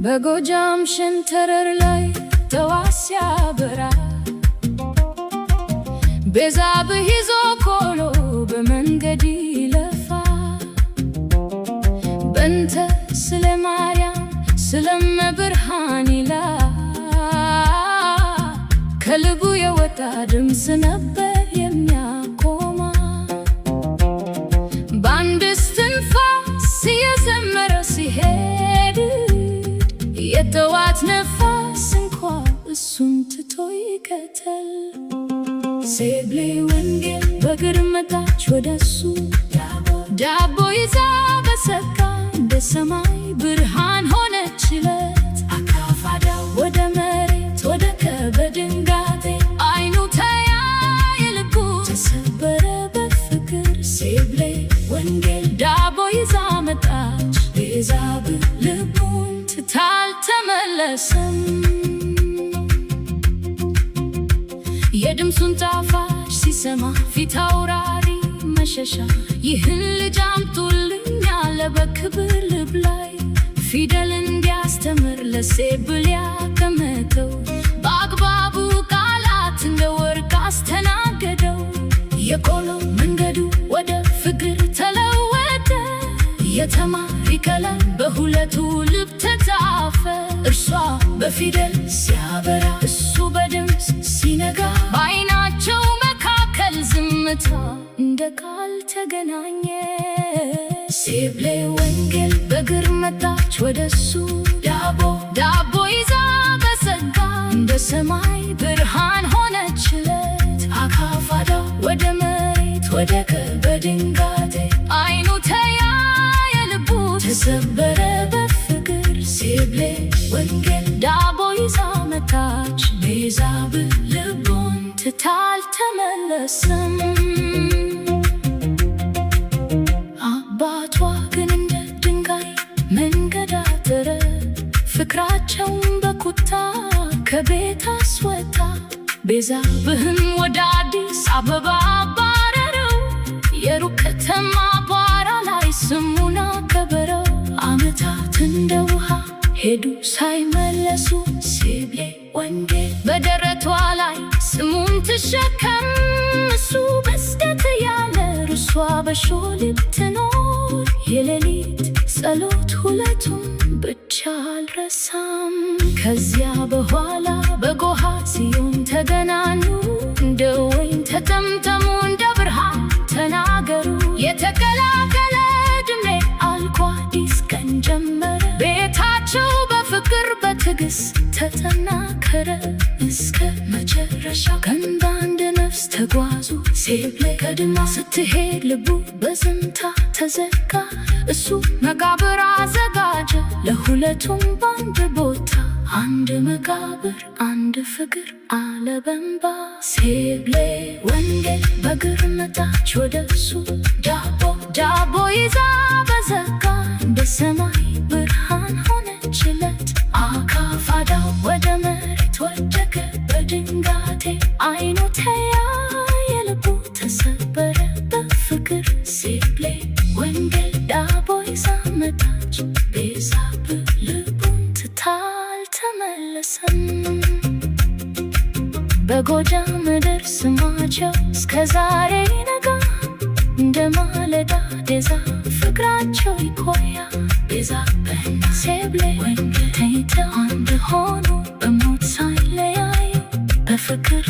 በጎጃም ሸንተረር ላይ ጠዋት ሲያበራ ቤዛብህ ይዞ ቆሎ በመንገድ ይለፋ በእንተ ስለ ማርያም ስለመብርሃን ይላል ከልቡ የወጣ ድምፅ ነበር የሚያቆማ በአንድ እስትንፋስ እየዘመረ ሲሄድ የጠዋት ነፋስ እንኳ እሱን ትቶ ይከተል ሴብሌ ወንጌል በእግር መጣች ወደሱ ዳቦ ይዛ በሰካ እንደ ሰማይ ብርሃን ሆነችለት አካፋዳው ወደ መሬት ወደቀ በድንጋጤ አይኑ ተያየ ልቡ ተሰበረ በፍቅር ሴብሌ ወንጌል ዳቦ ይዛ መጣች ቤዛብህ ልቡን አልተመለሰም የድምፁን ጣፋጭ ሲሰማ ፊት አውራሪ መሸሻ ይህን ልጅ አምጡልኝ አለ በክብር ልብ ላይ ፊደል እንዲያስተምር ለሴብል ያቀመጠው በአግባቡ ቃላት እንደ ወርቅ አስተናገደው የቆሎ መንገዱ ወደ ፍቅር ተለወጠ የተማሪ ቀለም በሁለቱ ልብ ተጻፈ እርሷ በፊደል ሲያበራ እሱ በድምፅ ሲነጋ በዓይናቸው መካከል ዝምታ እንደ ቃል ተገናኘ ሴብሌ ወንጌል በእግር መጣች ወደሱ ዳቦ ይዛ በጸጋ እንደ ሰማይ ብርሃን ሆነችለት አካፋዳው ወደ መሬት ወደቀ በድንጋጤ አይኑ ተያየ ልቡ ተሰበረ በፍቅር ሴብሌ ወንጌል ዳቦ ይዛ መጣች ቤዛብህ ልቡን ትታ አልተመለሰም አባቷ ግን እንደ ድንጋይ መንገድ አጠረ ፍቅራቸውን በቁጣ ከቤት አስወጣ ቤዛብህን ወደ አዲስ አበባ አባረረው የሩቅ ከተማ አቧራ ላይ ስሙን አከበረው ዓመታት እንደ ውሃ ሄዱ ሳይመለሱ ሴብሌ ወንጌል በደረቷ ላይ ስሙን ትሸከም እሱ በስደት ያለ እርሷ በሾህ ትኖር የሌሊት ጸሎት ሁለቱም ብቻ አልረሳም ከዚያ በኋላ በጎሃ ጽዮን ተገናኙ እንደ ወይን ተጠምጠሙ እንደ ብርሃን ተናገሩ የተቀላቀለ ዕድሜ አልቆ አዲስ ቀን ጀመረ ቤታቸው በፍቅር በትዕግስት ተጠናከረ እስከ መጨረሻ ቀን በአንድ ነፍስ ተጓዙ ሴብሌ ቀድማ ስትሄድ ልቡ በዝምታ ተዘጋ እሱ መቃብር አዘጋጀ ለሁለቱም በአንድ ቦታ አንድ መቃብር አንድ ፍቅር አለ በእንባ ሴብሌ ወንጌል በእግር መጣች ወደሱ ዳቦ ይዛ በጸጋ እንደ ሰማይ ብርሃን ሆነችለት አካፋዳው ወደ መሬት ወደቀ በድንጋጤ አይኑ ተያየ ልቡ ተሰበረ በፍቅር ሴብሌ ወንጌል ዳቦ ይዛ መጣች ቤዛብህ ልቡን ትታ አልተመለሰም በጎጃም ምድር ስማቸው እስከ ዛሬ ይነጋ እንደ ማለዳ ዴዛ ፍቅራቸው ይቆያ ቤዛብህና ሴብሌ ወንጌል ተይተው አንድ ሆኑ በሞት ሳይለያዩ በፍቅር